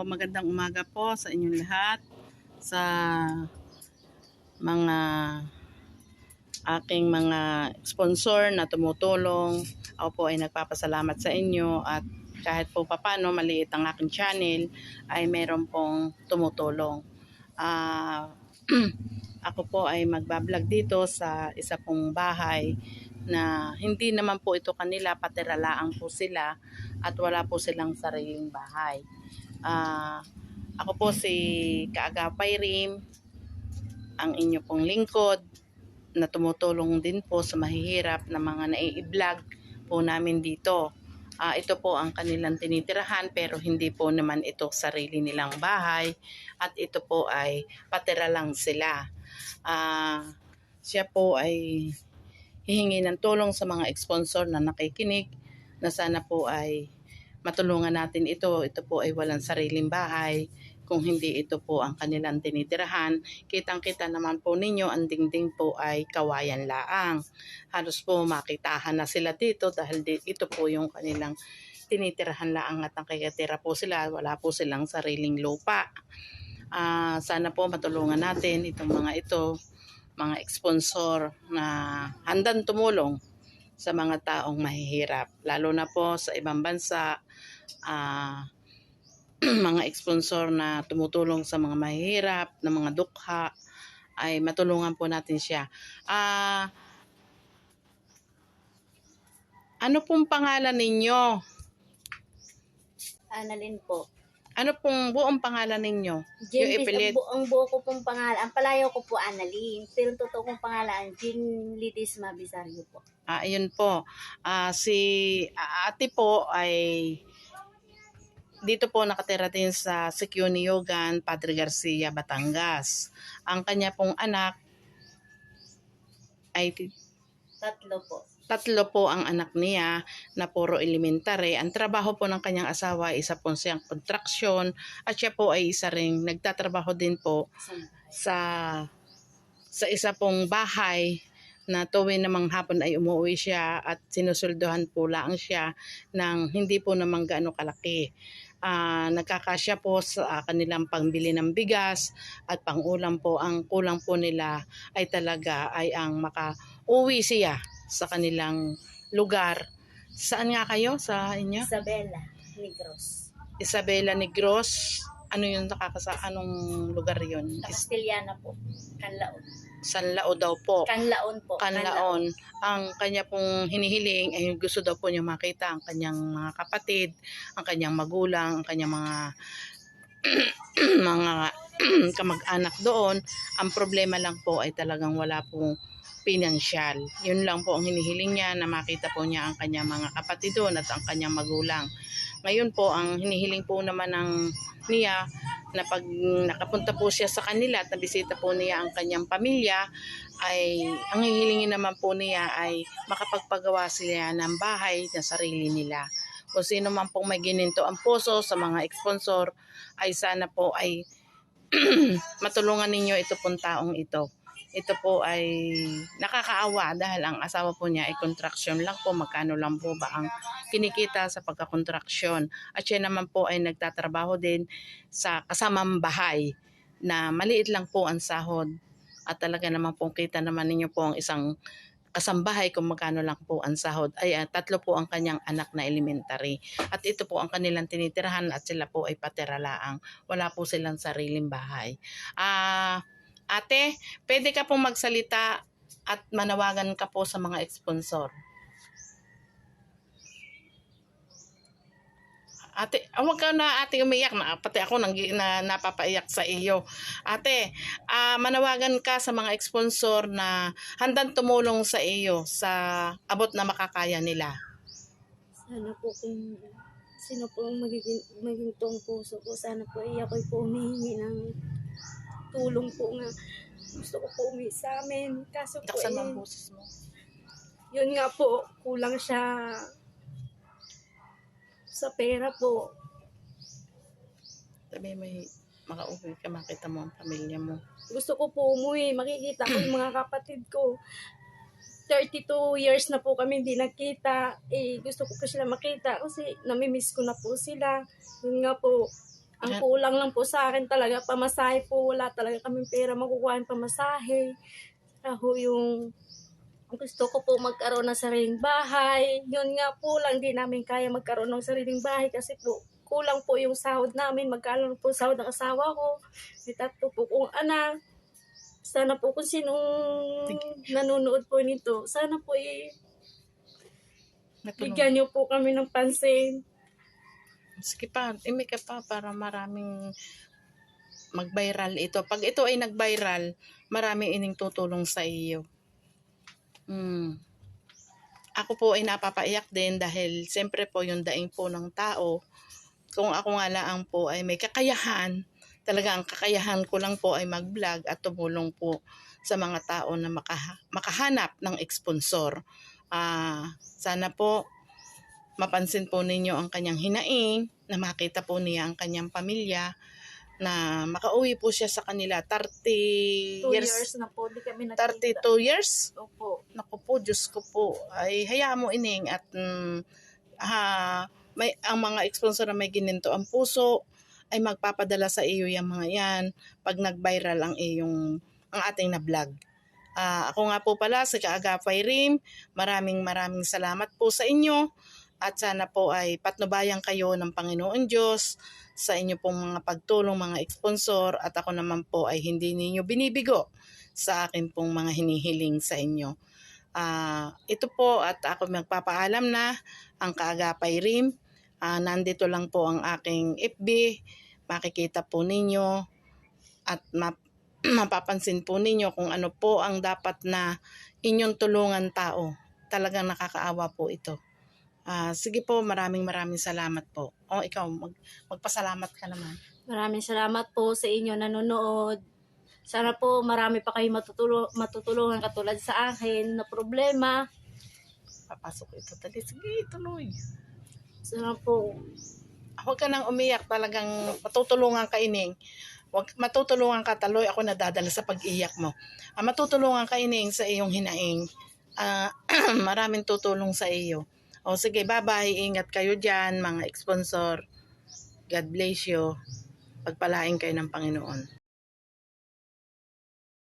Magandang umaga po sa inyong lahat, sa mga aking mga sponsor na tumutulong. Ako po ay nagpapasalamat sa inyo at kahit po papano maliit ang aking channel ay meron pong tumutulong. Ako po ay magbablog dito sa isa pong bahay na hindi naman po ito kanila, patiralaang po sila at wala po silang sariling bahay. Ako po si Kaagapay Rim, ang inyo pong lingkod na tumutulong din po sa mahihirap na mga nai-vlog po namin dito. Ito po ang kanilang tinitirahan pero hindi po naman ito sarili nilang bahay at ito po ay patira lang sila. Siya po ay hihingi ng tulong sa mga sponsor na nakikinig na sana po ay matulungan natin ito. Ito po ay walang sariling bahay. Kung hindi ito po ang kanilang tinitirahan, kitang-kita naman po ninyo, ang dingding po ay kawayan laang. Halos po makitahan na sila dito dahil ito po yung kanilang tinitirahan laang at nakikitira po sila. Wala po silang sariling lupa. Sana po matulungan natin itong mga sponsor na handang tumulong sa mga taong mahihirap. Lalo na po sa ibang bansa, mga sponsor na tumutulong sa mga mahihirap, na mga dukha, ay matulungan po natin siya. Ano pong pangalan ninyo? Annalyn po. Ano pong buong pangalan ninyo? Yung ipilit. Ang buo ko pong pangalan, ang palayaw ko po Annalyn. Pero totoo kong pangalan, Jean Lidis Mabisario po. Ayun po. Si ate po ay dito po nakatira din sa Siquio-Niogan, Padre Garcia, Batangas. Ang kanya pong anak ay tatlo po ang anak niya na puro elementary. Ang trabaho po ng kanyang asawa ay isa po siyang construction at siya po ay isa ring nagtatrabaho din po sa isa pong bahay na tuwing namang hapon ay umuwi siya at sinusuldohan po lang siya ng hindi po naman gaano kalaki. Nagkakasya po sa kanilang pangbili ng bigas at pangulam po. Ang kulang po nila ay talaga ay ang makauwi siya sa kanilang lugar. Saan nga kayo sa inyo? Isabela Negros. Ano yung anong lugar yun? Castillana po. Canlaon. Sanlao daw po. Canlaon po. Canlaon. Ang kanya pong hinihiling ay gusto daw po niya makita ang kanyang mga kapatid, ang kanyang magulang, ang kanyang mga mga kamag-anak doon. Ang problema lang po ay talagang wala pong pinansyal. Yun lang po ang hinihiling niya, na makita po niya ang kanyang mga kapatid doon at ang kanyang magulang. Ngayon po, ang hinihiling po naman ng niya na pag nakapunta po siya sa kanila at nabisita po niya ang kanyang pamilya, ay ang hihilingin naman po niya ay makapagpagawa sila ng bahay na sarili nila. Kung sino man pong may gininto ang puso sa mga sponsor, ay sana po ay matulungan ninyo ito pong taong ito. Ito po ay nakakaawa dahil ang asawa po niya ay contraction lang po. Magkano lang po ba ang kinikita sa pagkakontraksyon? At siya naman po ay nagtatrabaho din sa kasamang bahay na maliit lang po ang sahod. At talaga naman po kita naman ninyo po ang isang kasambahay kung magkano lang po ang sahod. Ay tatlo po ang kanyang anak na elementary. At ito po ang kanilang tinitirahan at sila po ay patiralaang. Wala po silang sariling bahay. Ate, pwede ka pong magsalita at manawagan ka po sa mga sponsor. Ate, huwag ka na ate umiyak na. Pati ako napapaiyak sa iyo. Ate, manawagan ka sa mga sponsor na handang tumulong sa iyo sa abot na makakaya nila. Sana po kung sino po ang maging tuong puso ko, sana po ako'y po humihingi ng tulong po nga. Gusto ko po uwi sa amin. Kaso po Daksan ang boses mo. Yun nga po, kulang siya sa pera po. Sabi may makauwi ka, makita mo ang pamilya mo. Gusto ko po umuwi, makikita ko yung mga kapatid ko. 32 years na po kami hindi nagkita. Gusto ko po sila makita kasi namimiss ko na po sila. Yun nga po, Ang kulang lang po sa akin talaga, pamasahe po. Wala talaga kaming pera makukuha ng pamasahe. Ako yung gusto ko po magkaroon ng sariling bahay. Yun nga po lang, di namin kaya magkaroon ng sariling bahay kasi po kulang po yung sahod namin. Magkano po sahod ng asawa ko. May 3 po kong anak. Sana po kung sinong nanonood po nito, sana po bigyan niyo po kami ng pansin. Sige pa, imi ka pa para maraming mag-viral ito. Pag ito ay nag-viral, marami ining tutulong sa iyo. Ako po ay napapaiyak din dahil siyempre po yung daing po ng tao. Kung ako nga lang po ay may kakayahan, talaga ang kakayahan ko lang po ay mag-vlog at tumulong po sa mga tao na makahanap ng sponsor. Sana po mapansin po ninyo ang kanyang hinaing, na makita po niya ang kanyang pamilya, na makauwi po siya sa kanila 2 years na po, di kami nakita. 32 years? Opo. Naku po, Diyos ko po. Ay, hayaan mo ining at ang mga sponsor na may gininto ang puso ay magpapadala sa iyo yung mga yan pag nag-viral ang ating na vlog. Ako nga po pala si Kaagapay Rim. Maraming salamat po sa inyo at sana po ay patnubayan kayo ng Panginoon Diyos sa inyo pong mga pagtulong, mga sponsor, at ako naman po ay hindi ninyo binibigo sa akin pong mga hinihiling sa inyo. Ito po at ako magpapaalam na, ang Kaagapay Rim. Nandito lang po ang aking FB. Makikita po ninyo at mapapansin po ninyo kung ano po ang dapat na inyong tulungan tao. Talagang nakakaawa po ito. Sige po, maraming salamat po. Ikaw, magpasalamat ka naman. Maraming salamat po sa inyo nanonood. Sana po marami pa kayo matutulungan katulad sa akin na problema. Papasok ito. Sige, tuloy. Sana po. Huwag ka nang umiyak, talagang matutulungan ka ining. Matutulungan ka, taloy ako nadadala sa pag-iyak mo. Matutulungan ka ining sa iyong hinaing. Maraming tutulong sa iyo. Sige, bye-bye. Ingat kayo dyan, mga sponsor. God bless you. Pagpalain kayo ng Panginoon.